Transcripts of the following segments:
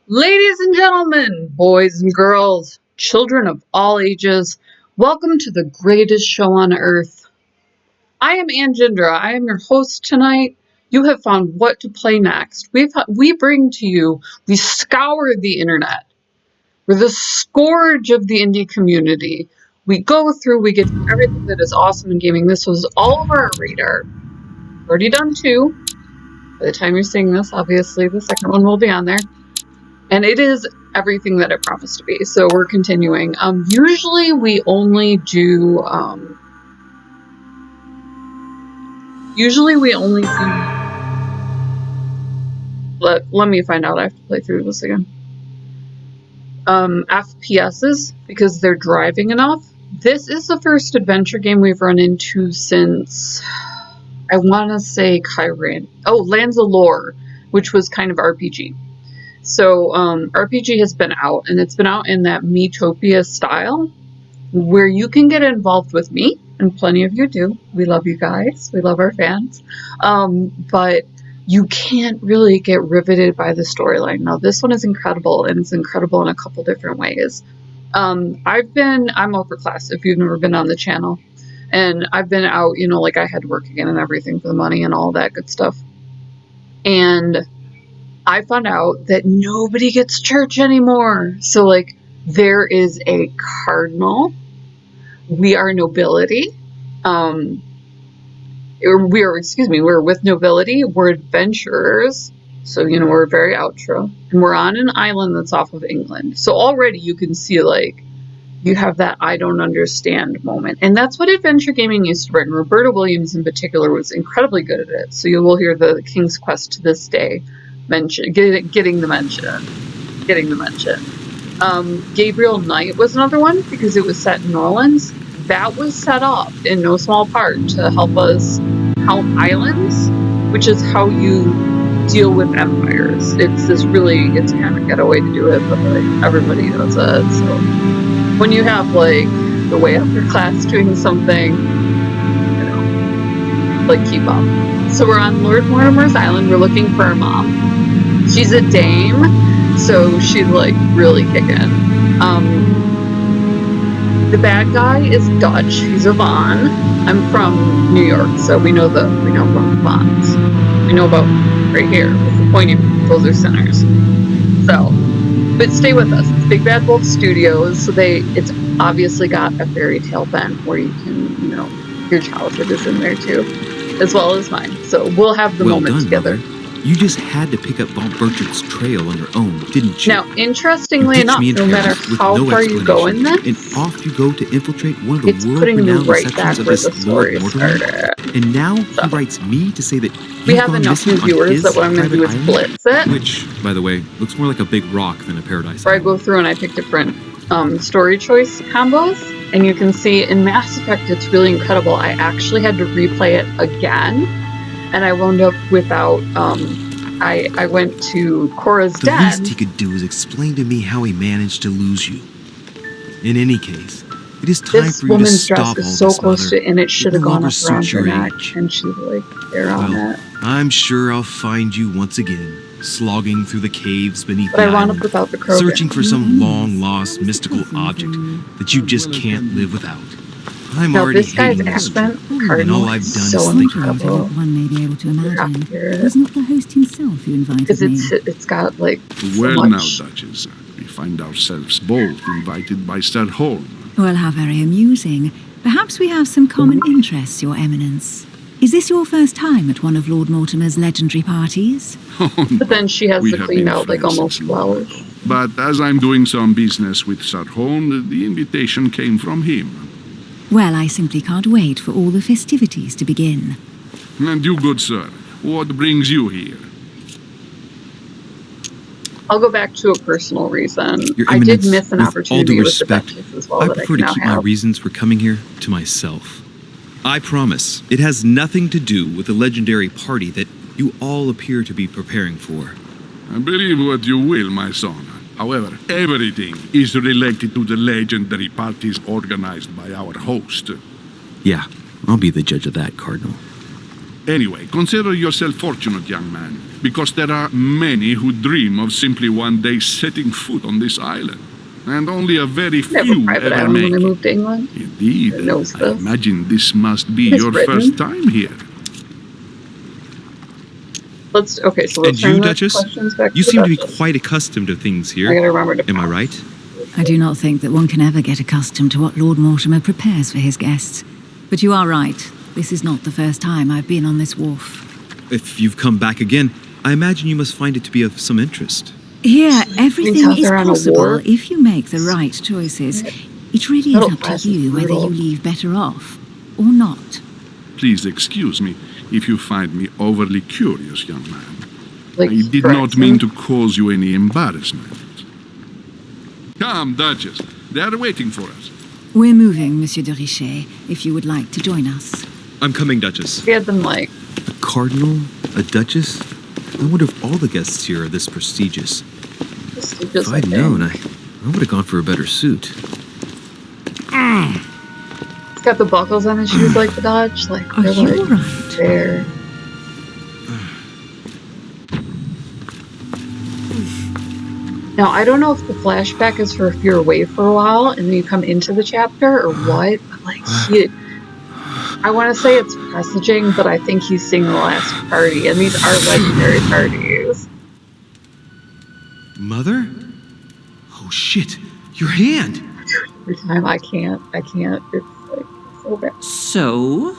Ladies and gentlemen, boys and girls, children of all ages, welcome to the greatest show on earth. I am Anjindra. I am your host tonight. You have found what to play next. We bring to you, we scour the internet. We're the scourge of the indie community. We go through, we get everything that is awesome in gaming. This was all over our radar. We've already done 2. By the time you're seeing this, obviously the second one will be on there. And it is everything that it promised to be. So we're continuing. Usually we only do. Let me find out. I have to play through this again. FPSs because they're driving enough. This is the first adventure game we've run into since I want to say Kyran. Oh, Lands of Lore, which was kind of RPG. So RPG has been out, and it's been out in that Metopia style, where you can get involved with me, and plenty of you do. We love you guys. We love our fans. But you can't really get riveted by the storyline. Now, this one is incredible, and it's incredible in a couple different ways. I'm upper class, if you've never been on the channel. And I've been out, like I had to work again and everything for the money and all that good stuff. And I found out that nobody gets church anymore. So, there is a cardinal. We are nobility. We're with nobility. We're adventurers. So, we're very outro. And we're on an island that's off of England. So already you can see, you have that I don't understand moment. And that's what adventure gaming used to bring. Roberta Williams in particular was incredibly good at it. So you will hear the King's Quest to this day getting the mention. Gabriel Knight was another one because it was set in New Orleans. That was set up in no small part to help us help islands, which is how you deal with empires. It's kind of ghetto way to do it, but everybody knows it. So when you have the way upper class doing something, keep up. So we're on Lord Mortimer's island. We're looking for our mom. She's a dame, so she's really kicking. The bad guy is Dutch. He's a Von. I'm from New York, so we know about Vons. We know about right here with the pointy. Those are sinners. So, but stay with us. It's Big Bad Wolf Studios, so it's obviously got a fairy tale bent where you can, your childhood is in there too, as well as mine. So we'll have the moment together. Mother. You just had to pick up Bob Burchard's trail on your own, didn't you? Now, interestingly enough, no matter how far you go in this, and off you go to infiltrate one of the world-renowned sections of this Lord Mortimer. And now he writes me to say that we have enough new viewers that what I'm going to do is blitz it. Which, by the way, looks more like a big rock than a paradise. Where I go through and I pick different story choice combos, and you can see in Mass Effect it's really incredible. I actually had to replay it again. And I wound up without, I went to Cora's Den. The least he could do is explain to me how he managed to lose you. In any case, it is time for you to stop all this, so close to, and it should have gone up around your her neck, age. and she's there on it. I'm sure I'll find you once again, slogging through the caves beneath but the I wound island, up without the Krogan. searching for some long-lost mystical object that you just can't live without. I'm already this guy's hating this accent, and all I've done so is think incredible. One may be able to imagine. It was not the host himself who invited me. Because it's got so Well much. now, Duchess, we find ourselves both invited by Sir Holm. Well, how very amusing. Perhaps we have some common interests, Your Eminence. Is this your first time at one of Lord Mortimer's legendary parties? But then she has We to have clean been out friends almost since long 12. ago. But as I'm doing some business with Sir Holm, the invitation came from him. Well, I simply can't wait for all the festivities to begin. And you, good sir, what brings you here? I'll go back to a personal reason. Your I did Eminence, miss an with opportunity all due with the respect, Duchess as well I that prefer I to can keep now my have. reasons for coming here to myself. I promise, it has nothing to do with the legendary party that you all appear to be preparing for. I believe what you will, my son. However, everything is related to the legendary parties organized by our host. Yeah, I'll be the judge of that, Cardinal. Anyway, consider yourself fortunate, young man, because there are many who dream of simply one day setting foot on this island. And only a very I have a few private ever island make when I it. moved to England. Indeed. Who knows I this? imagine this must be It's your written. first time here. Okay, so And let's turn you, the Duchess? questions back You to seem the to be Duchess. quite accustomed to things I here. gotta remember to Am I right? I do not think that one can ever get accustomed to what Lord Mortimer prepares for his guests. But you are right. This is not the first time I've been on this wharf. If you've come back again, I imagine you must find it to be of some interest. Here, everything out is there on a possible wharf. if you make the right choices. It really is Middle up to class is you whether brutal. you leave better off or not. Please excuse me if you find me overly curious, young man. Like, I did correct not mean me. to cause you any embarrassment. Come, Duchess. They are waiting for us. We're moving, Monsieur de Richet, if you would like to join us. I'm coming, Duchess. We had them like, A cardinal? A duchess? I wonder if all the guests here are this prestigious. just If like I'd known, I would have gone for a better suit. It's got the buckles on his shoes like the Dodge. Like, Are they're you like alright? there. Now, I don't know if the flashback is for if you're away for a while and then you come into the chapter or what, but like, I want to say it's presaging, but I think he's seeing the last party, and these are legendary parties. Mother? Oh shit, your hand! Every time I can't. It's like, so bad. So,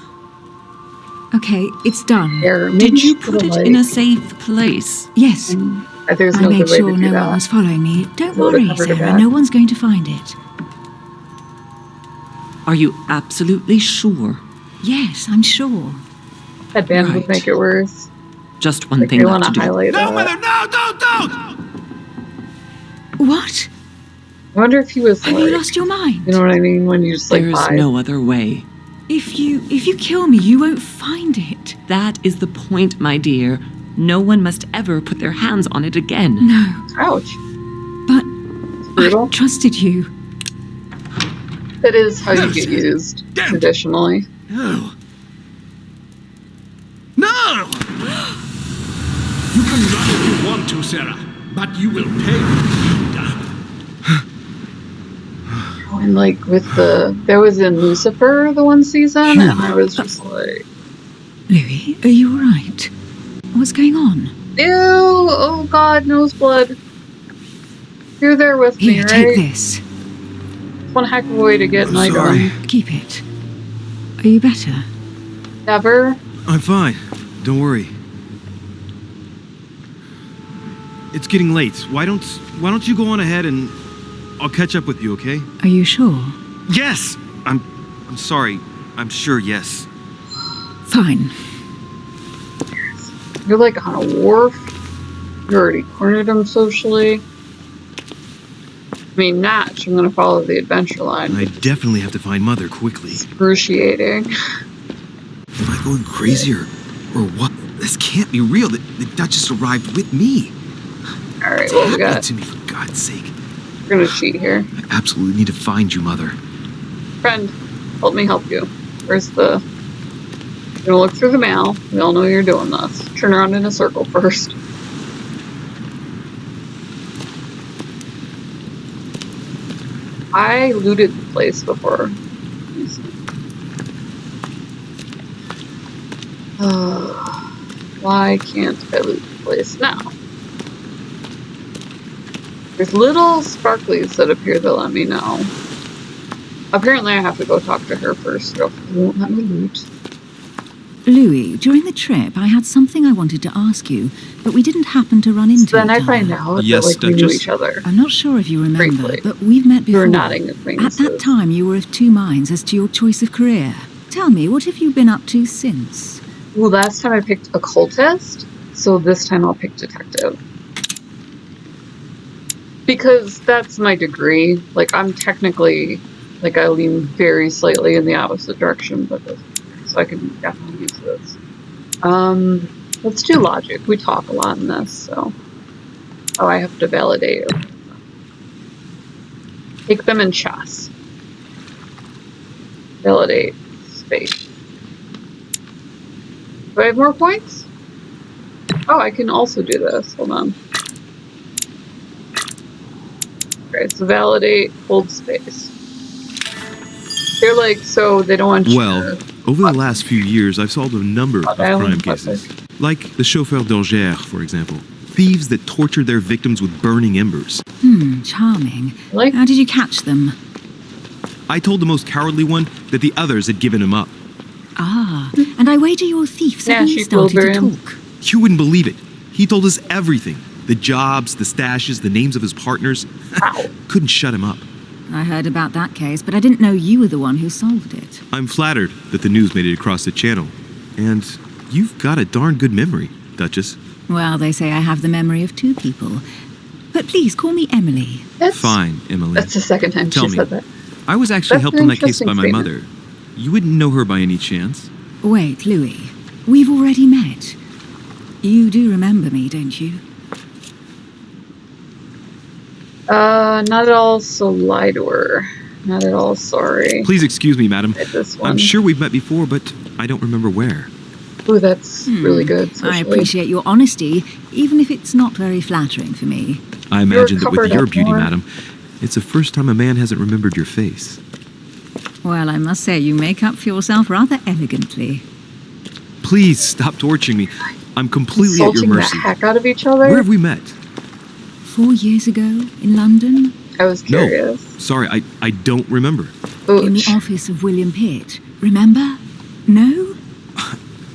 Okay, it's done. There, maybe did you she put it could've, in a like, safe place? Yes, There's I no made good way sure to do no that. one was following me. Don't They would've worry, covered it Sarah, back. no one's going to find it. Are you absolutely sure? Yes, I'm sure. Headband would Right. make it worse. Just one Like, thing they left want to to do. highlight that. no, don't! What? I wonder if he was Have like, you lost your mind? you know what I mean? When you just like There's buy. no other way. If you kill me, you won't find it. That is the point, my dear. No one must ever put their hands on it again. No, Ouch. but Brutal. I trusted you. That is how you No, get sir. used Damn. traditionally. No! No! You can run if you want to, Sarah, but you will pay. And like with there was in Lucifer the one season, and I was just like, Louis, are you alright? What's going on? ew, oh god, nose blood. You're there with me, Here, right? take this. One heck of a way to get I'm night sorry. on. Keep it. Are you better? Never. I'm fine. Don't worry. It's getting late. Why don't you go on ahead and I'll catch up with you, okay? Are you sure? Yes! I'm sorry. I'm sure, yes. Fine. You're like on a wharf. You already cornered him socially. I mean, Natch, I'm gonna follow the adventure line. I definitely have to find Mother quickly. Excruciating. Am I going crazy or what? This can't be real. The Duchess arrived with me. Alright, What's what we happening got? to me, for God's sake? We're gonna cheat here. I absolutely need to find you, Mother. Friend, help me help you. Where's the... We're gonna look through the mail. We all know you're doing this. Turn around in a circle first. I looted the place before. Why can't I loot the place now? There's little sparklies that appear to let me know. Apparently I have to go talk to her first, or else she won't let me loot. Louis, during the trip, I had something I wanted to ask you, but we didn't happen to run into So then each I other. find out Yes, that like we knew Duchess? each other. I'm not sure if you remember, Briefly. but we've met We before. were nodding At acquaintances. that time, you were of two minds as to your choice of career. Tell me, what have you been up to since? Well, last time I picked occultist, so this time I'll pick detective. Because that's my degree. Like, I'm technically, like, I lean very slightly in the opposite direction, but so I can definitely use this. Let's do logic. We talk a lot in this, so. Oh, I have to validate. Take them in chess. Validate. Space. Do I have more points? Oh, I can also do this. Hold on. Okay, so validate, hold space. They're like, so they don't want you Well, to... over the last few years, I've solved a number of crime Island, cases. Like the chauffeur d'Angers, for example. Thieves that tortured their victims with burning embers. Charming. Like- How did you catch them? I told the most cowardly one that the others had given him up. Ah, and I wager your thief suddenly Nasty started to Wilbraham. talk. You wouldn't believe it. He told us everything. The jobs, the stashes, the names of his partners. Wow. Couldn't shut him up. I heard about that case, but I didn't know you were the one who solved it. I'm flattered that the news made it across the channel. And you've got a darn good memory, Duchess. Well, they say I have the memory of two people. But please call me Emily. That's, Fine, Emily. That's the second time Tell she me. said that. I was actually That's helped an on that case interesting by my statement. mother. You wouldn't know her by any chance? Wait, Louis. We've already met. You do remember me, don't you? Not at all, so lie to her. Not at all, sorry. Please excuse me, madam. Hit this one. I'm sure we've met before, but I don't remember where. Ooh, that's really good. I Socially. appreciate your honesty, even if it's not very flattering for me. I imagine that with covered your up beauty, more. madam, it's the first time a man hasn't remembered your face. Well, I must say you make up for yourself rather elegantly. Please stop torturing me. I'm completely at your Insulting the mercy. heck out of each other. Where have we met? 4 years ago, in London, I was curious. Sorry, I don't remember. in the Ouch. office of William Pitt. Remember? No?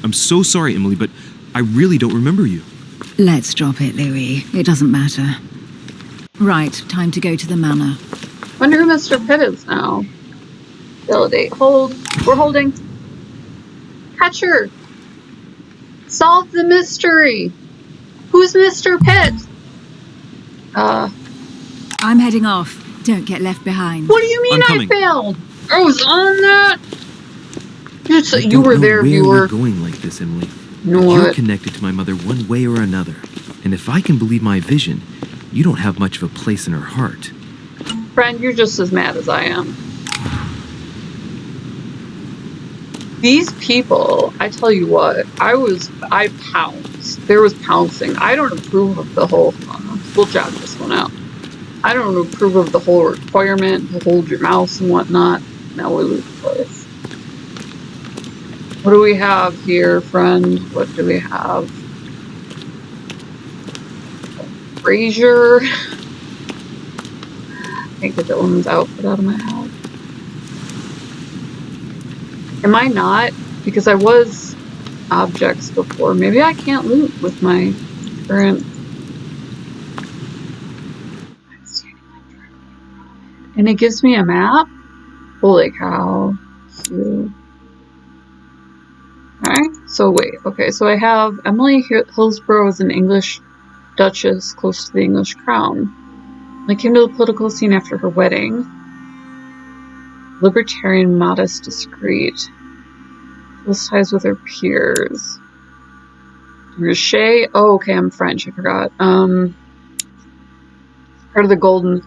I'm so sorry, Emily, but I really don't remember you. Let's drop it, Louis. It doesn't matter. Right, time to go to the manor. Wonder who Mr. Pitt is now. Validate. Hold. We're holding. Catcher. Solve the mystery. Who's Mr. Pitt? I'm heading off. Don't get left behind. What do you mean I'm I coming. failed? I was on that. I You don't were know there, where viewer. you're going like this, Emily. Know You're what? connected to my mother one way or another. And if I can believe my vision, you don't have much of a place in her heart. Friend, you're just as mad as I am. These people, I tell you what, I pounced. There was pouncing. I don't approve of the whole, we'll jot this one out. I don't approve of the whole requirement to hold your mouse and whatnot. Now we lose place. What do we have here, friend? What do we have? Brazier. Can't get that woman's outfit out of my house. Am I not? Because I was objects before. Maybe I can't loot with my current. And it gives me a map? Holy cow. Cute. Alright, so wait. Okay, so I have Emily Hillsborough as an English duchess close to the English crown. I came to the political scene after her wedding. Libertarian, modest, discreet. Close ties with her peers. Richer. Oh, okay, I'm French. I forgot. Part of the Golden.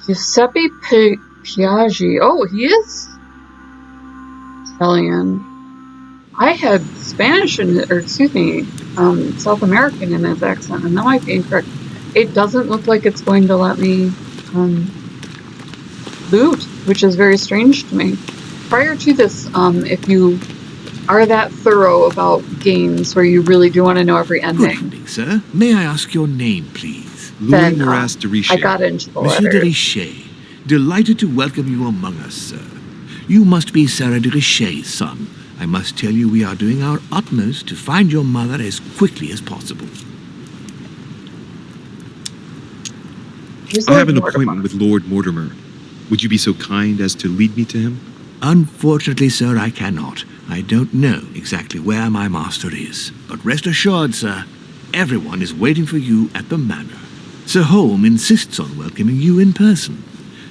Giuseppe Piaggi. Oh, he is Italian. I had Spanish or excuse me, South American in his accent, and that might be incorrect. It doesn't look like it's going to let me loot, which is very strange to me. Prior to this, if you are that thorough about games where you really do want to know every Good ending, evening, sir. May I ask your name, please? Louis then Moras de Richer. I got into the Monsieur de letter. Richer. Delighted to welcome you among us, sir. You must be Sarah de Richer's son. I must tell you we are doing our utmost to find your mother as quickly as possible. Here's I have an Lord appointment Mortimer. with Lord Mortimer. Would you be so kind as to lead me to him? Unfortunately, sir, I cannot. I don't know exactly where my master is. But rest assured, sir, everyone is waiting for you at the manor. Sir Holm insists on welcoming you in person.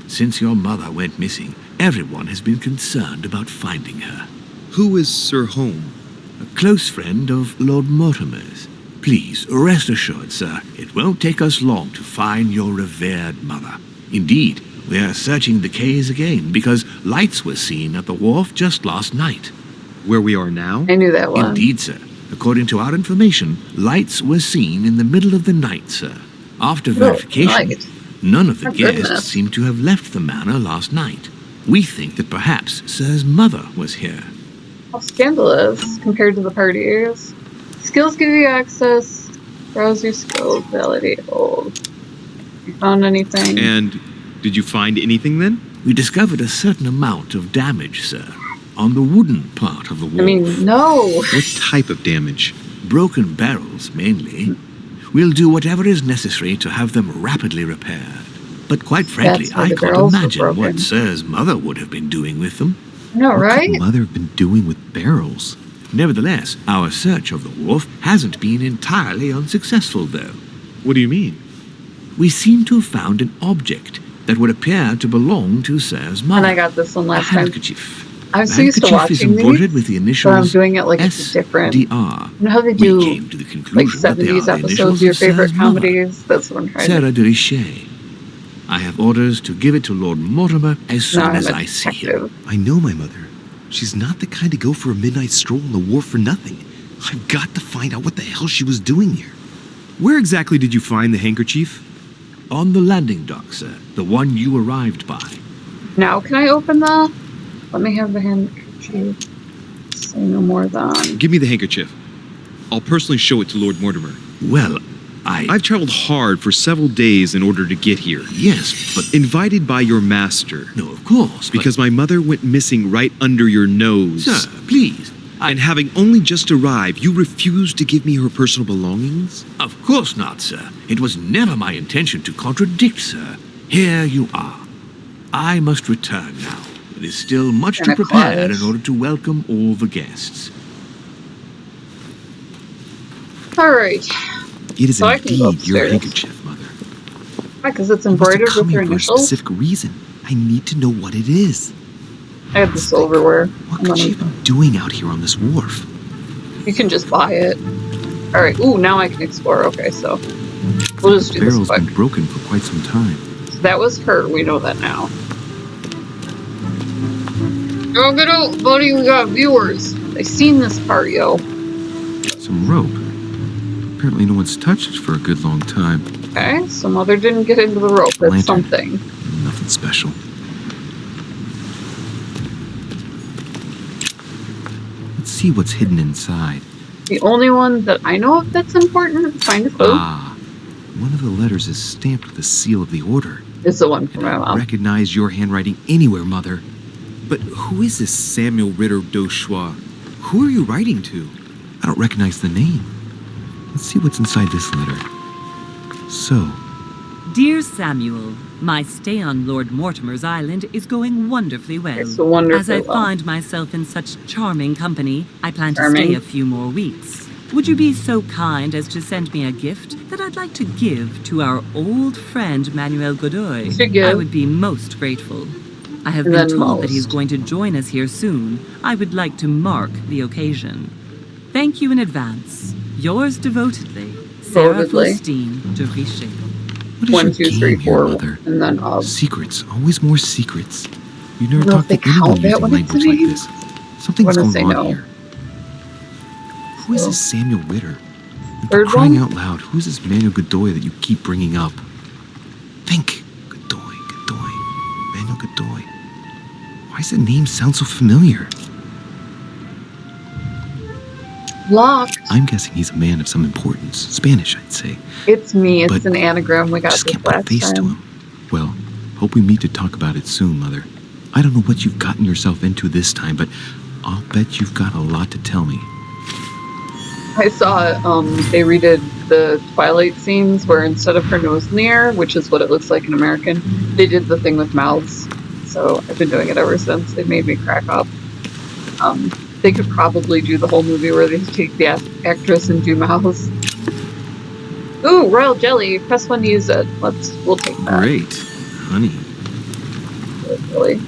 Since your mother went missing, everyone has been concerned about finding her. Who is Sir Holm? A close friend of Lord Mortimer's. Please, rest assured, sir, it won't take us long to find your revered mother. Indeed, we are searching the quays again because lights were seen at the wharf just last night. Where we are now? I knew that one. Indeed, sir. According to our information, lights were seen in the middle of the night, sir. After verification, night. none of the Oh, guests goodness. seem to have left the manor last night. We think that perhaps Sir's mother was here. How scandalous compared to the parties. Skills give you access. Browse your skills. Validate hold. You found anything? And did you find anything then? We discovered a certain amount of damage, sir, on the wooden part of the wall. I mean, no. What type of damage? Broken barrels, mainly. We'll do whatever is necessary to have them rapidly repaired. But quite frankly, That's why I the can't barrels were imagine broken. what Sir's mother would have been doing with them. No, What right? could Mother have been doing with barrels? Nevertheless, our search of the wharf hasn't been entirely unsuccessful, though. What do you mean? We seem to have found an object that would appear to belong to Sir's mother. And I got this one A last time. handkerchief. I'm so used to Handkerchief is watching embroidered these, with the but I'm initials doing it like it's different. You SDR. know how they We do came to the like conclusion that they 70s are the episodes initials of your of Sir's favorite mother, comedies? That's what I'm trying to Sarah de Richet. I have orders to give it to Lord Mortimer as soon Now I'm as a I see him. detective. I know my mother. She's not the kind to go for a midnight stroll on the wharf for nothing. I've got to find out what the hell she was doing here. Where exactly did you find the handkerchief? On the landing dock, sir. The one you arrived by. Now can I open the... Let me have the handkerchief. Say no more than... Give me the handkerchief. I'll personally show it to Lord Mortimer. Well, I've traveled hard for several days in order to get here. Yes, but... Invited by your master. No, of course, but... Because my mother went missing right under your nose. Sir, please. And having only just arrived, you refused to give me her personal belongings? Of course not, sir. It was never my intention to contradict, sir. Here you are. I must return now. It is still much to prepare in order to welcome all the guests. Alright. It is So I can go indeed your upstairs. handkerchief, Mother. Why? Because it's You must have embroidered come with her here for a initials? specific reason. I need to know what it is. I have the silverware. What I'm could she gonna- have been doing out here on this wharf? You can just buy it. Alright, ooh, now I can explore. Okay, so we'll just The do this barrel's quick. been broken for quite some time. So that was her, we know that now. Oh, get out, buddy, we got viewers. They seen this part, yo. Some rope. Apparently no one's touched it for a good long time. Okay, so Mother didn't get into the rope. That's Lantern. something. Nothing special. Let's see what's hidden inside. The only one that I know of that's important, find a clue, Ah, one of the letters is stamped with the seal of the order. is the one from And my I mom. recognize your handwriting anywhere, Mother. But who is this Samuel Ritter d'Auchois? Who are you writing to? I don't recognize the name. Let's see what's inside this letter. So, Dear Samuel, my stay on Lord Mortimer's island is going wonderfully well. It's so wonderfully As I well. find myself in such charming company, I plan to Charming. stay a few more weeks. Would you be so kind as to send me a gift that I'd like to give to our old friend Manuel Godoy? To give. I would be most grateful. I have And been then told that he's most. going to join us here soon. I would like to mark the occasion. Thank you in advance. Yours devotedly, Sarah Devotedly. Faustine de Richet. what is 1, your 2, game 3, here, 4, Mother? and then of. Secrets, always more secrets. You never I don't know talk if they to anyone count that using when it's a language like name. this. Something's I'm gonna going say on no. here. Who is this Samuel Ritter? And Third for crying one? out loud, who's this Manuel Godoy that you keep bringing up? Think. Godoy, Godoy, Manuel Godoy. Why does the name sound so familiar? Locked. I'm guessing he's a man of some importance. Spanish, I'd say. It's me. It's But an anagram. We got Just this can't put a last face to time. him. Well, hope we meet to talk about it soon, Mother. I don't know what you've gotten yourself into this time, but I'll bet you've got a lot to tell me. I saw they redid the Twilight scenes where instead of her nose in the air, which is what it looks like in American, they did the thing with mouths. So I've been doing it ever since. It made me crack up. They could probably do the whole movie where they take the actress and do mouths. Ooh, royal jelly. Press 1 to use it. We'll take that. Great. Honey. Really.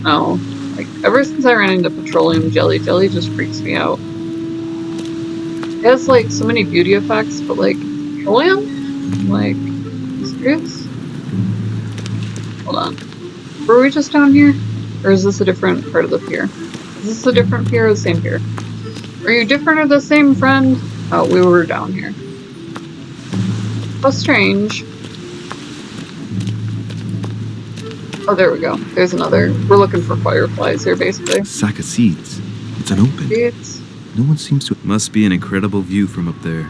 No. Like, ever since I ran into petroleum jelly just freaks me out. It has, like, so many beauty effects, but, like, petroleum? Like, serious? Hold on. Were we just down here? Or is this a different part of the pier? Is this a different pier or the same pier? Are you different or the same, friend? Oh, we were down here. How strange. Oh, there we go. There's another. We're looking for fireflies here, basically. A sack of seeds. It's unopened. It's... No one seems to... Must be an incredible view from up there.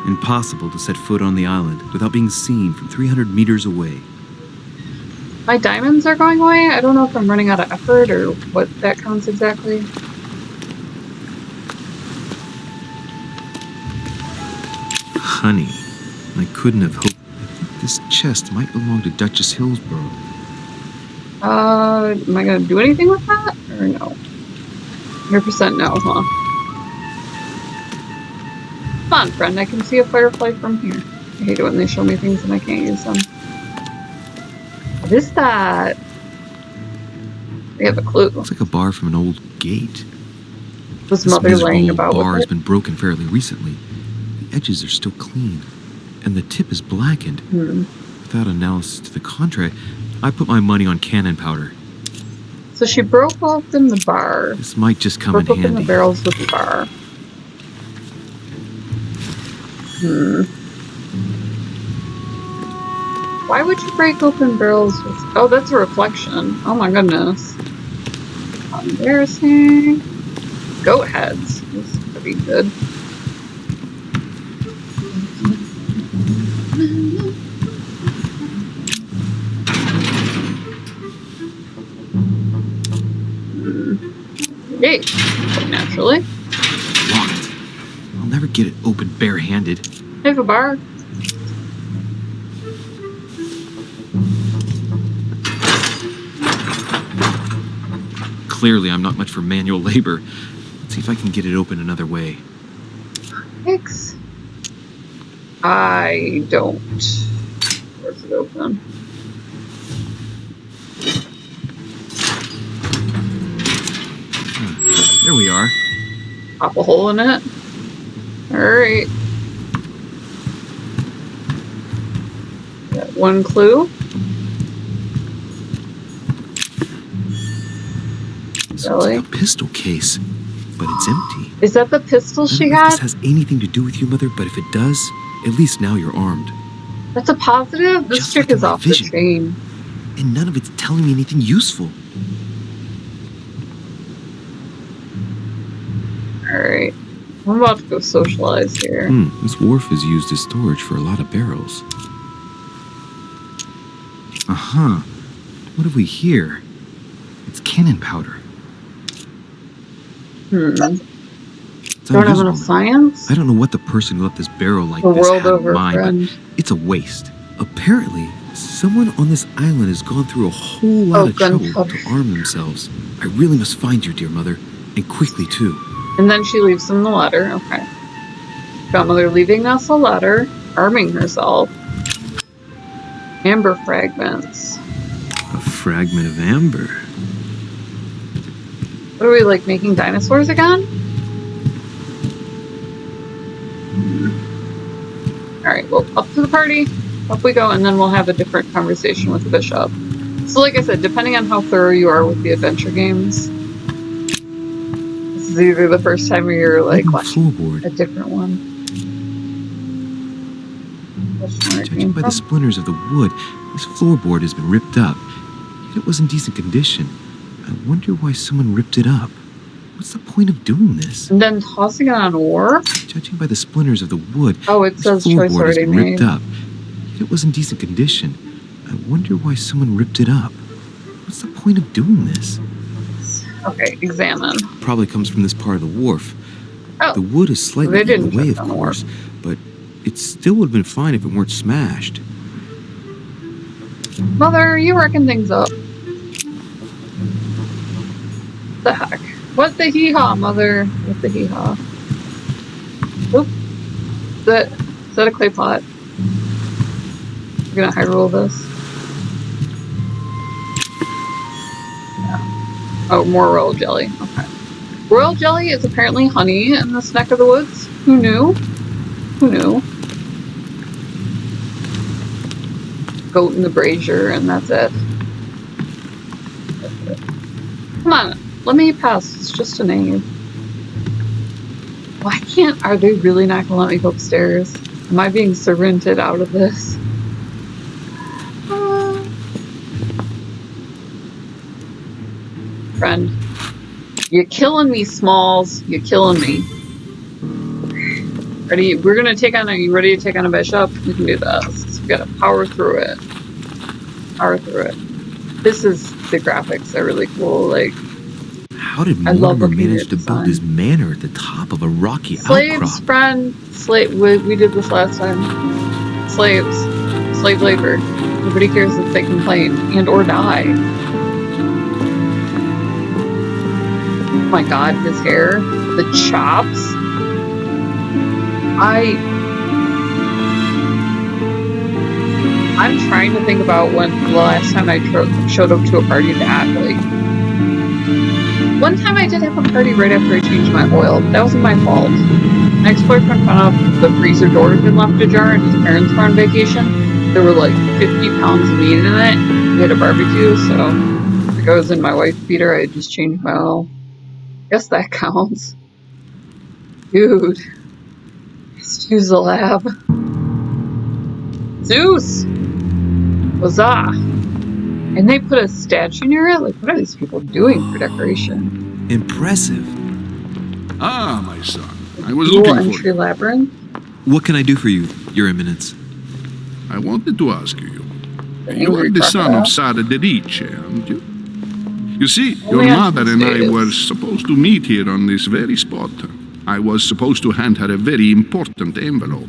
Impossible to set foot on the island without being seen from 300 meters away. My diamonds are going away. I don't know if I'm running out of effort or what that counts exactly. Honey. I couldn't have hoped... I think this chest might belong to Duchess Hillsborough. Am I gonna do anything with that? Or no? 100% no, huh? Come on, friend, I can see a firefly from here. I hate it when they show me things and I can't use them. What is that? We have a clue. Looks like a bar from an old gate. Was This mother miserable laying old about bar with has it? been broken fairly recently. The edges are still clean, and the tip is blackened. Without analysis to the contrary, I put my money on cannon powder. So she broke open the bar. This might just come Broke in open the handy. barrels with the bar. Why would you break open barrels with... Oh, that's a reflection. Oh my goodness. Embarrassing. Goat heads. This is pretty good. Gate. Naturally. Locked. I'll never get it open barehanded. I have a bar. Clearly, I'm not much for manual labor. Let's see if I can get it open another way. Thanks. I don't. Where's it open? There we are. Pop a hole in it. Alright. Got one clue. This Really? looks like a pistol case, but it's empty. Is that the pistol I she don't know if got? this has anything to do with you, Mother, but if it does, at least now you're armed. That's a positive? This Just chick like in is my off vision. the chain. And none of it's telling me anything useful. Alright. I'm about to go socialize here. This wharf is used as storage for a lot of barrels. Uh-huh. What have we here? It's cannon powder. It's Don't have unusable enough now. science? I don't know what the person who left this barrel like The this world had in over, mind, friend. but it's a waste. Apparently, someone on this island has gone through a whole lot of trouble gunpowder. to arm themselves. I really must find you, dear mother, and quickly too. And then she leaves him the letter. Okay. Grandmother leaving us a letter, arming herself. Amber fragments. A fragment of amber. What are we, like, making dinosaurs again? Alright, well, up to the party. Up we go, and then we'll have a different conversation with the bishop. So like I said, depending on how thorough you are with the adventure games, this is either the first time or you're like, Even watching floorboard. a different one. Judging by the splinters of the wood, this floorboard has been ripped up. Yet it was in decent condition. I wonder why someone ripped it up. What's the point of doing this? And then tossing it on a wharf? Judging by the splinters of the wood, Oh, it this says choice floorboard has already been ripped made. up. Yet it was in decent condition. I wonder why someone ripped it up. What's the point of doing this? Okay, examine. Probably comes from this part of the wharf. Oh, The wood is slightly they in didn't the way, check of on the course, but it still would have been fine if it weren't smashed. Mother, you reckon things up. The heck? What the hee-haw, Mother? What the hee-haw? Oop. Is that a clay pot? We're gonna high roll this. Yeah. Oh, more royal jelly. Okay. Royal jelly is apparently honey in this neck of the woods. Who knew? Who knew? Goat in the brazier, and that's it. Come on. Let me pass. It's just a name. Why can't... Are they really not gonna let me go upstairs? Am I being servanted out of this? Friend. You're killing me, Smalls. You're killing me. Ready? We're gonna take on... Are you ready to take on a bishop? We can do this. We gotta power through it. Power through it. This is... The graphics are really cool. Like... How did I love Mortimer looking manage at to build design. his manor at the top of a rocky Slaves, outcrop? friend. Slave. We did this last time. Slaves. Slave labor. Nobody cares if they complain and or die. Oh my god, his hair. The chops. I'm trying to think about when the last time I showed up to a party to act like... One time I did have a party right after I changed my oil, but that wasn't my fault. My ex-boyfriend found out the freezer door had been left ajar and his parents were on vacation. There were like 50 pounds of meat in it. We had a barbecue, so like I was in my wife beater, I had just changed my oil. Guess that counts. Dude. Just use the lab. Zeus! Huzzah! And they put a statue near it? Like, what are these people doing for decoration? Impressive. Ah, my son. I was Dual looking for entry you. labyrinth? What can I do for you, Your Eminence? I wanted to ask you. The You are angry the son crocodile? of Sara de Rice, aren't you? You see, Only your on mother and I Tuesdays. were supposed to meet here on this very spot. I was supposed to hand her a very important envelope.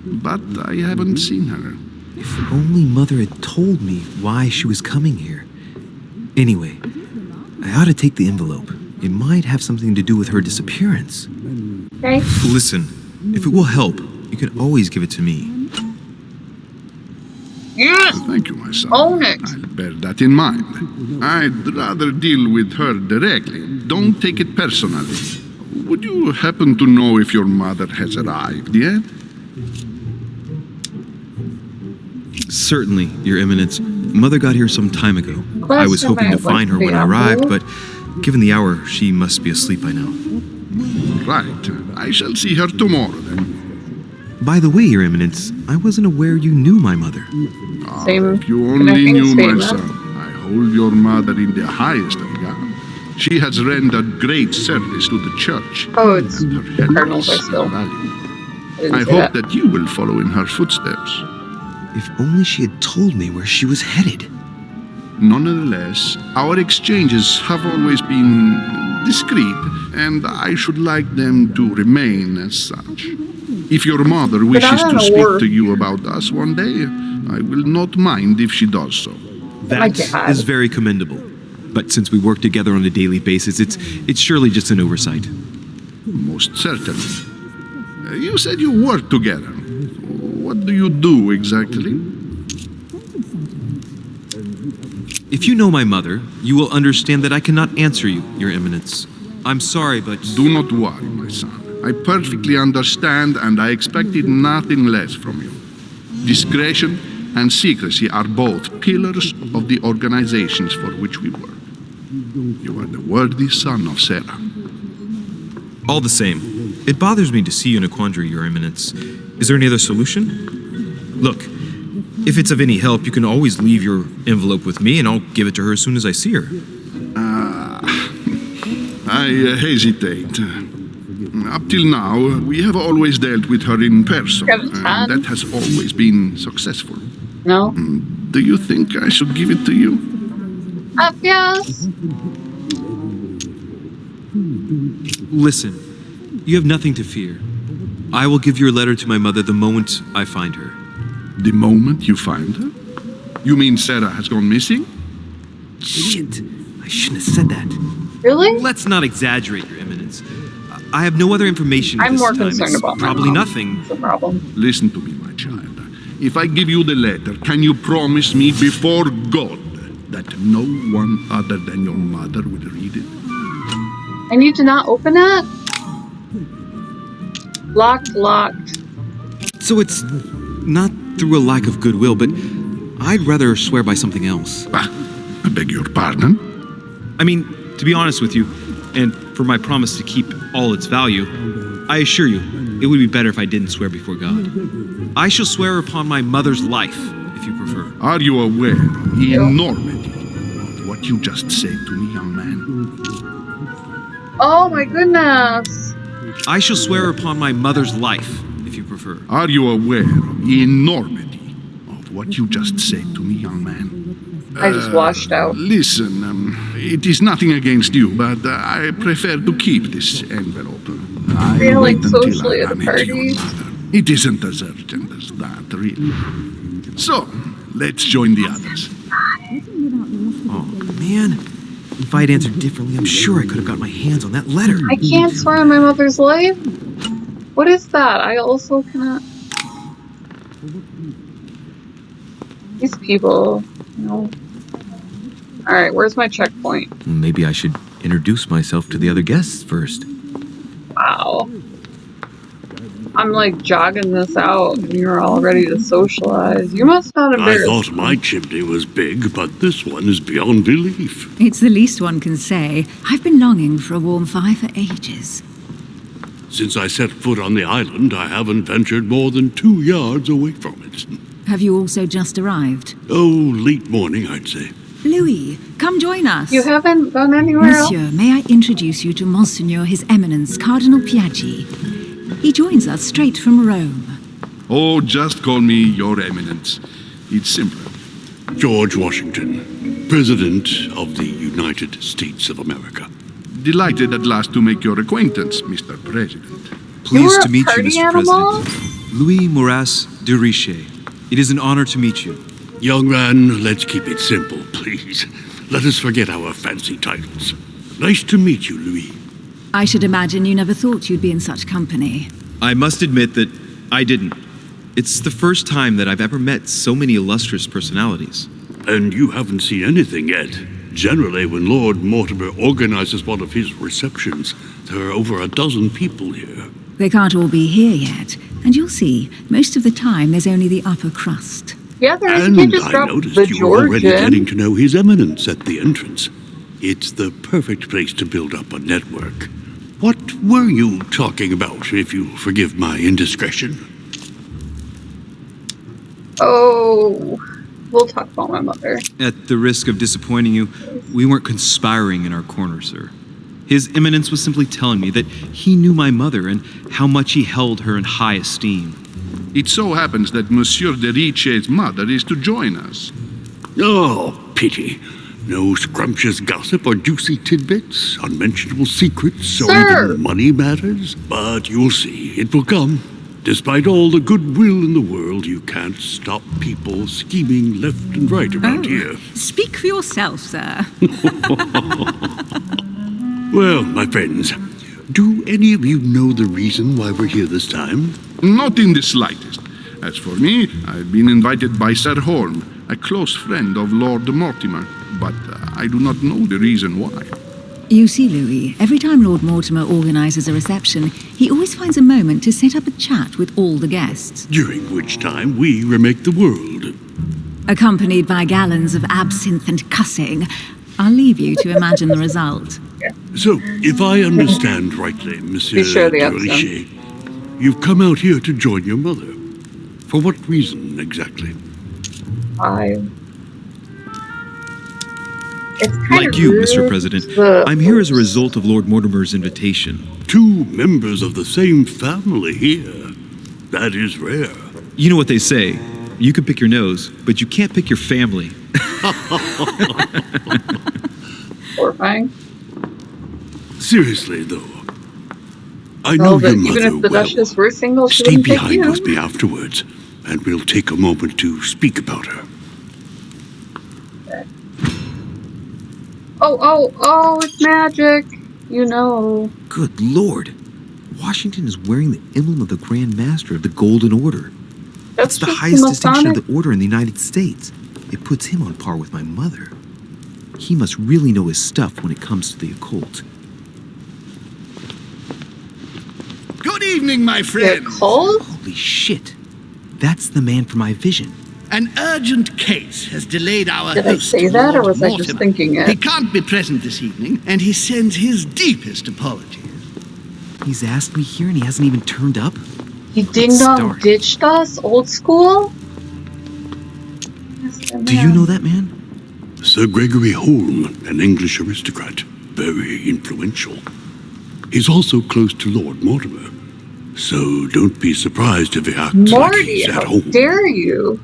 But I haven't seen her. If only Mother had told me why she was coming here. Anyway, I ought to take the envelope. It might have something to do with her disappearance. Okay. Listen, if it will help, you can always give it to me. Yes! Thank you, my son. Own it! I'll bear that in mind. I'd rather deal with her directly. Don't take it personally. Would you happen to know if your mother has arrived yet? Certainly, Your Eminence. Mother got here some time ago. Last I was time hoping I to find her went when I to the arrived, envelope. but given the hour, she must be asleep by now. Right. I shall see her tomorrow then. By the way, Your Eminence, I wasn't aware you knew my mother. Same If you connecting only knew, my statement. son, I hold your mother in the highest regard. She has rendered great service to the church. Oh, it's and her the help Cardinals is are still. valuable. I didn't I say hope that. that you will follow in her footsteps. If only she had told me where she was headed. Nonetheless, our exchanges have always been discreet, and I should like them to remain as such. If your mother wishes on to a speak war. to you about us one day, I will not mind if she does so. That God. is very commendable. But since we work together on a daily basis, it's surely just an oversight. Most certainly. You said you work together. What do you do exactly? If you know my mother, you will understand that I cannot answer you, Your Eminence. I'm sorry, but... Do not worry, my son. I perfectly understand, and I expected nothing less from you. Discretion and secrecy are both pillars of the organizations for which we work. You are the worthy son of Sarah. All the same, it bothers me to see you in a quandary, Your Eminence. Is there any other solution? Look, if it's of any help, you can always leave your envelope with me, and I'll give it to her as soon as I see her. I hesitate. Up till now, we have always dealt with her in person, Got a and ton. that has always been successful. No? Do you think I should give it to you? Yes. Listen, you have nothing to fear. I will give your letter to my mother the moment I find her. The moment you find her? You mean Sarah has gone missing? Shit, I shouldn't have said that. Really? Let's not exaggerate, Your Eminence. I have no other information at I'm this more time. concerned It's about my probably mom. nothing. That's the problem. Listen to me, my child. If I give you the letter, can you promise me before God that no one other than your mother will read it? I need to not open it? Locked. So it's not through a lack of goodwill, but I'd rather swear by something else. I beg your pardon? I mean, To be honest with you, and for my promise to keep all its value, I assure you, it would be better if I didn't swear before God. I shall swear upon my mother's life, if you prefer. Are you aware of the enormity of what you just said to me, young man? Oh my goodness. I shall swear upon my mother's life, if you prefer. Are you aware of the enormity of what you just said to me, young man? I just washed out. Listen, it is nothing against you, but I prefer to keep this envelope. I'll Failing wait until socially I at a run into your party. mother. It isn't as urgent as that, really. So, let's join the others. Oh, man. If I'd answered differently, I'm sure I could have got my hands on that letter. I can't swear on my mother's life? What is that? I also cannot... These people, you know... Alright, where's my checkpoint? Maybe I should introduce myself to the other guests first. Wow. I'm like jogging this out and you're all ready to socialize. You must not I embarrass thought my chimney was big, but this one is beyond belief. It's the least one can say. I've been longing for a warm fire for ages. Since I set foot on the island, I haven't ventured more than 2 yards away from it. Have you also just arrived? Oh, late morning, I'd say. Louis, come join us. You haven't gone anywhere else? Monsieur, may I introduce you to Monseigneur His Eminence Cardinal Piaggi? He joins us straight from Rome. Oh, just call me Your Eminence. It's simpler. George Washington, President of the United States of America. Delighted at last to make your acquaintance, Mr. President. Pleased a to meet you, party Mr. animal? President. Louis Moras de Richer. It is an honor to meet you. Young man, let's keep it simple, please. Let us forget our fancy titles. Nice to meet you, Louis. I should imagine you never thought you'd be in such company. I must admit that I didn't. It's the first time that I've ever met so many illustrious personalities. And you haven't seen anything yet. Generally, when Lord Mortimer organizes one of his receptions, there are over a dozen people here. They can't all be here yet, and you'll see, most of the time there's only the upper crust. Yeah, there is. You And can't just I drop noticed the you were already Georgian. getting to know His Eminence at the entrance. It's the perfect place to build up a network. What were you talking about, if you forgive my indiscretion? Oh, we'll talk about my mother. At the risk of disappointing you, we weren't conspiring in our corner, sir. His Eminence was simply telling me that he knew my mother and how much he held her in high esteem. It so happens that Monsieur de Riche's mother is to join us. Oh, pity. No scrumptious gossip or juicy tidbits, unmentionable secrets, or Sir! even money matters. But you'll see, it will come. Despite all the goodwill in the world, you can't stop people scheming left and right around here. Speak for yourself, sir. Well, my friends, do any of you know the reason why we're here this time? Not in the slightest. As for me, I've been invited by Sir Horn, a close friend of Lord Mortimer, but I do not know the reason why. You see, Louis, every time Lord Mortimer organises a reception, he always finds a moment to set up a chat with all the guests, During which time we remake the world. accompanied by gallons of absinthe and cussing. I'll leave you to imagine the result. So, if I understand rightly, Monsieur Be sure the de accent. Richer, you've come out here to join your mother. For what reason, exactly? It's kind Like of you, rude, Mr. President, the- I'm here as a result of Lord Mortimer's invitation. 2 members of the same family here. That is rare. You know what they say, you can pick your nose, but you can't pick your family. horrifying. Seriously, though. I know Oh, but your even mother if the well. Duchess were single, she Stay wouldn't pick behind you. with me afterwards, and we'll take a moment to speak about her. Oh, it's magic. You know. Good Lord. Washington is wearing the emblem of the Grand Master of the Golden Order. That's It's the just highest distinction Masonic. of the order in the United States. It puts him on par with my mother. He must really know his stuff when it comes to the occult. Good evening, my The friend. cult? Holy shit. That's the man from my vision. An urgent case has delayed our Did I host, say that, or Lord was I just Mortimer. thinking it? He can't be present this evening, and he sends his deepest apologies. He's asked me here and he hasn't even turned up? He ding-dong Start. ditched us? Old school? Do you know that man? Sir Gregory Holm, an English aristocrat, very influential. He's also close to Lord Mortimer, so don't be surprised if he acts like Morty, he's at how home. dare you?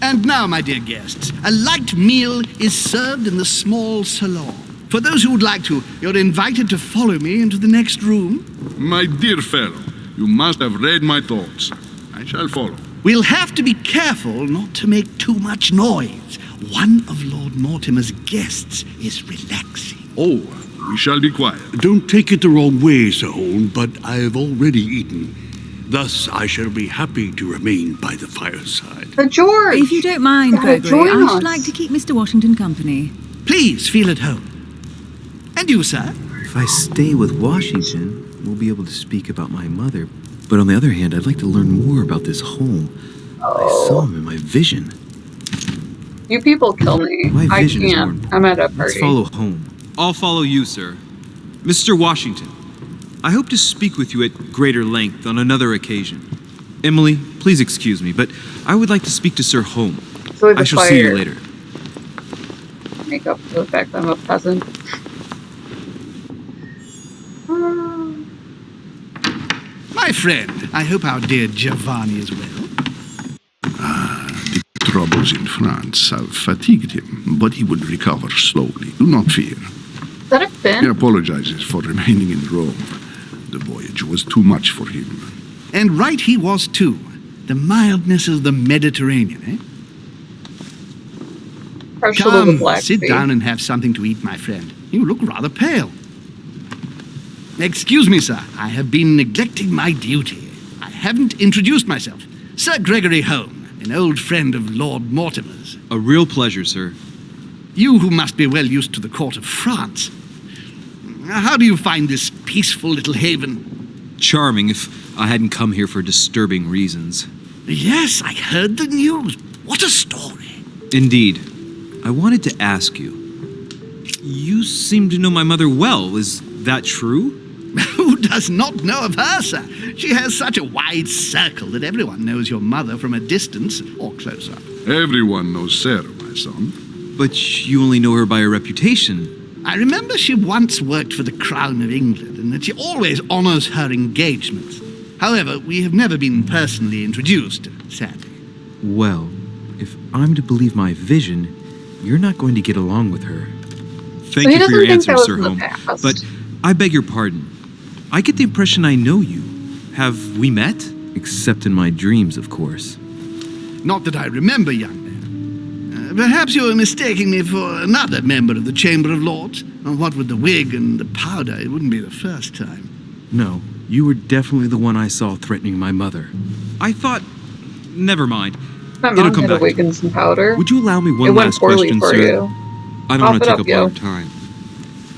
And now, my dear guests, a light meal is served in the small salon. For those who would like to, you're invited to follow me into the next room. My dear fellow, you must have read my thoughts. I shall follow. We'll have to be careful not to make too much noise. One of Lord Mortimer's guests is relaxing. Oh, we shall be quiet. Don't take it the wrong way, Sir Holm, but I've already eaten. Thus, I shall be happy to remain by the fireside. The George! If you don't mind, Gotta Gregory, join I us. should like to keep Mr. Washington company. Please feel at home. And you, sir? If I stay with Washington, we'll be able to speak about my mother. But on the other hand, I'd like to learn more about this home. I saw him in my vision. You people kill me. My I vision is more can't. important. I'm at a Let's party. follow home. I'll follow you, sir. Mr. Washington, I hope to speak with you at greater length on another occasion. Emily, please excuse me, but I would like to speak to Sir Holm. So the I shall see you fire. later. Make up for the fact that I'm a peasant. My friend, I hope our dear Giovanni is well. The troubles in France have fatigued him, but he will recover slowly. Do not fear. Is that a He fin? apologizes for remaining in Rome. The voyage was too much for him. And right he was too. The mildness of the Mediterranean, eh? Partial of the Come, Black sit Sea. down and have something to eat, my friend. You look rather pale. Excuse me, sir. I have been neglecting my duty. I haven't introduced myself. Sir Gregory Holm, an old friend of Lord Mortimer's. A real pleasure, sir. You who must be well used to the court of France. How do you find this peaceful little haven? Charming if I hadn't come here for disturbing reasons. Yes, I heard the news. What a story. Indeed. I wanted to ask you. You seem to know my mother well. Is that true? Who does not know of her, sir? She has such a wide circle that everyone knows your mother from a distance or closer. Everyone knows Sarah, my son. But you only know her by her reputation. I remember she once worked for the Crown of England and that she always honors her engagements. However, we have never been personally introduced, sadly. Well, if I'm to believe my vision, you're not going to get along with her. Thank he you for doesn't your think answer, that was Sir in the Holm. past. But I beg your pardon. I get the impression I know you. Have we met? Except in my dreams, of course. Not that I remember, young man. Perhaps you are mistaking me for another member of the Chamber of Lords. What with the wig and the powder, it wouldn't be the first time. No, you were definitely the one I saw threatening my mother. I thought... Never mind. My It'll mom come had a back. wig and some powder. Would you allow me one It went last poorly question, for sir? you. I don't Pop want it to up, take up a lot yo. of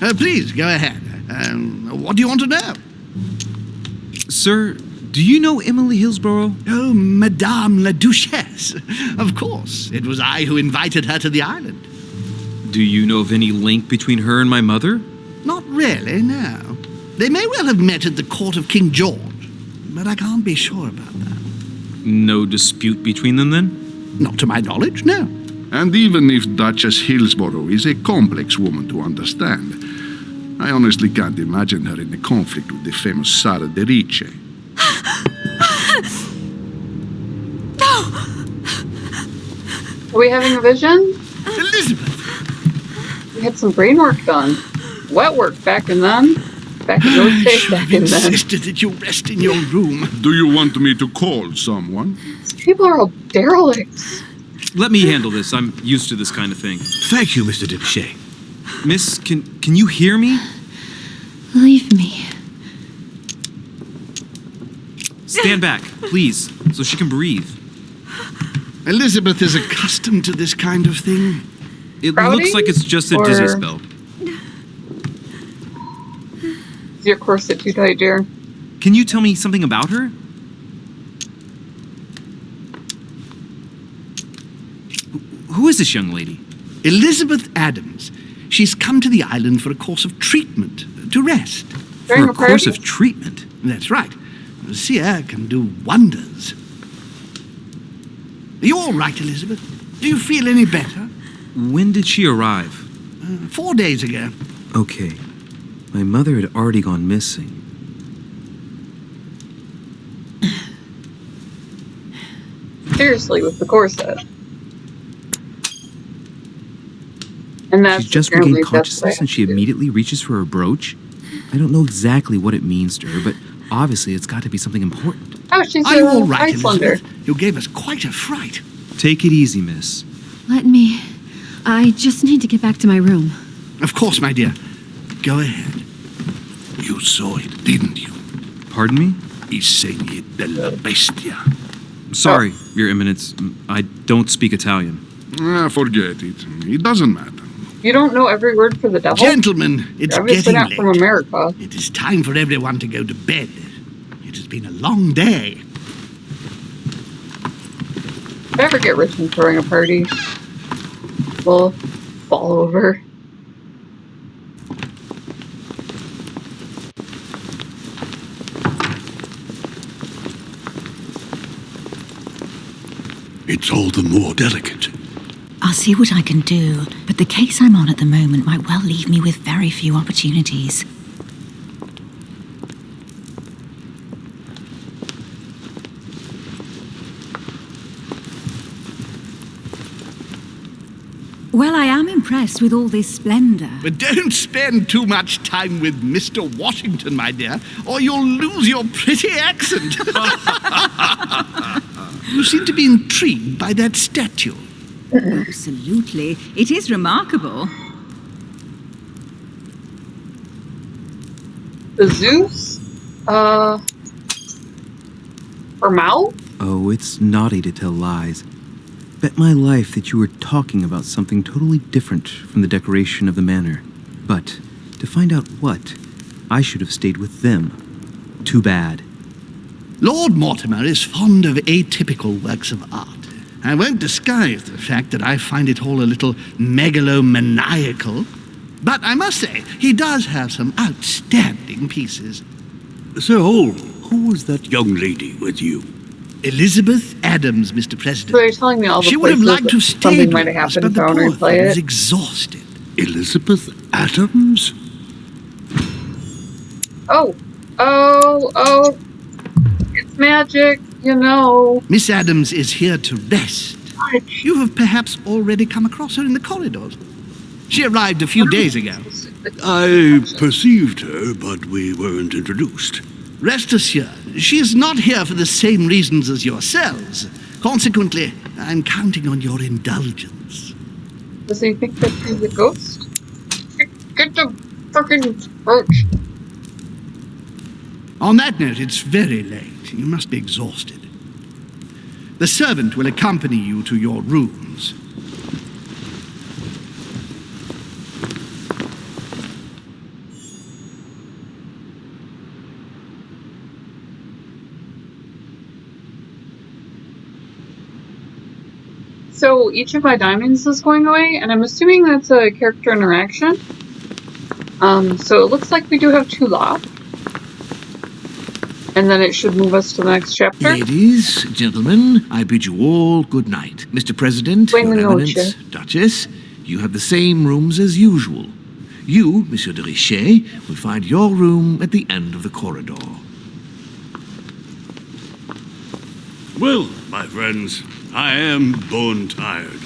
time. Please, go ahead. What do you want to know? Sir, do you know Emily Hillsborough? Oh, Madame la Duchesse. Of course. It was I who invited her to the island. Do you know of any link between her and my mother? Not really, no. They may well have met at the court of King George, but I can't be sure about that. No dispute between them, then? Not to my knowledge, no. And even if Duchess Hillsborough is a complex woman to understand, I honestly can't imagine her in a conflict with the famous Sara de Ricci. Are we having a vision? Elizabeth! We had some brain work done. Wet work back in then. Back in those I days, should back have in then. insisted that you rest in your room. Do you want me to call someone? People are all derelicts. Let me handle this. I'm used to this kind of thing. Thank you, Mr. Dipshay. Miss, can you hear me? Leave me. Stand back, please, so she can breathe. Elizabeth is accustomed to this kind of thing. It Crowding? looks like it's just a Or- dizzy spell. Is your corset too tight, dear? Can you tell me something about her? Who is this young lady? Elizabeth Adams. She's come to the island for a course of treatment, to rest. During For a a course party? of treatment? That's right. Seer can do wonders. Are you all right, Elizabeth? Do you feel any better? When did she arrive? 4 days ago. Okay. My mother had already gone missing. Seriously, with the corset. And that's She just apparently regained that's what I consciousness have and she to do. immediately reaches for her brooch? I don't know exactly what it means to her, but obviously it's got to be something important. Oh, she's Are you all an right, Icelander. Elizabeth? You gave us quite a fright. Take it easy, miss. Let me. I just need to get back to my room. Of course, my dear. Go ahead. You saw it, didn't you? Pardon me? Insigne della bestia. Sorry, Your Eminence. I don't speak Italian. Forget it. It doesn't matter. You don't know every word for the devil? Gentlemen, it's You're obviously getting not from late. America. It is time for everyone to go to bed. It has been a long day. If I ever get rich from throwing a party, we'll fall over. It's all the more delicate. I'll see what I can do, but the case I'm on at the moment might well leave me with very few opportunities. Well, I am impressed with all this splendor. But don't spend too much time with Mr. Washington, my dear, or you'll lose your pretty accent. You seem to be intrigued by that statue. Absolutely. It is remarkable. The Zeus? For Mal? Oh, it's naughty to tell lies. Bet my life that you were talking about something totally different from the decoration of the manor. But to find out what, I should have stayed with them. Too bad. Lord Mortimer is fond of atypical works of art. I won't disguise the fact that I find it all a little megalomaniacal. But I must say, he does have some outstanding pieces. Sir Hall, who was that young lady with you? Elizabeth Adams, Mr. President. So you're telling me all the She would have places liked to have that something stayed might with have us, happened but if I the want to poor replay thing is it? exhausted. Elizabeth Adams? Oh, it's magic, you know. Miss Adams is here to rest. You have perhaps already come across her in the corridors. She arrived a few days ago. I perceived her, but we weren't introduced. Rest assured, she is not here for the same reasons as yourselves. Consequently, I'm counting on your indulgence. Does he think that he's a ghost? Get the fucking brooch. On that note, it's very late. You must be exhausted. The servant will accompany you to your rooms. So each of my diamonds is going away, and I'm assuming that's a character interaction. So it looks like we do have 2 left. And then it should move us to the next chapter. Ladies, gentlemen, I bid you all good night. Mr. President, Buenas Your Eminence, noches. Duchess, you have the same rooms as usual. You, Monsieur de Richet, will find your room at the end of the corridor. Well, my friends, I am bone tired.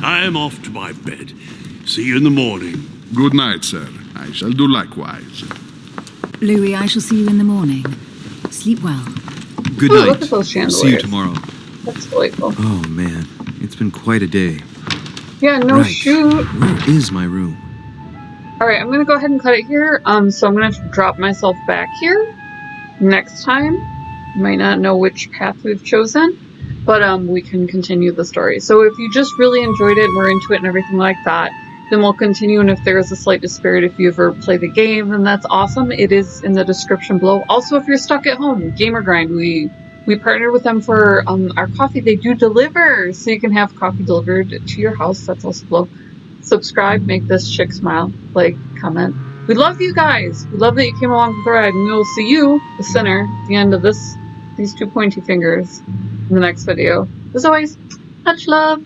I am off to my bed. See you in the morning. Good night, sir. I shall do likewise. Louis, I shall see you in the morning. Sleep well. Good Ooh, night. look at those See you chandeliers. tomorrow. That's delightful. Oh man, it's been quite a day. Yeah, no Right. shoot. Where is my room? Alright, I'm gonna go ahead and cut it here. So I'm gonna have to drop myself back here next time. You might not know which path we've chosen, but we can continue the story. So if you just really enjoyed it and were into it and everything like that, then we'll continue, and if there is a slight disparity, if you ever play the game, then that's awesome. It is in the description below. Also, if you're stuck at home, Gamer Grind, we We partnered with them for our coffee. They do deliver, so you can have coffee delivered to your house. That's also cool. Subscribe, make this chick smile, like, comment. We love you guys. We love that you came along for the ride, and we will see you, the sinner, at the end of these 2 pointy fingers in the next video. As always, much love.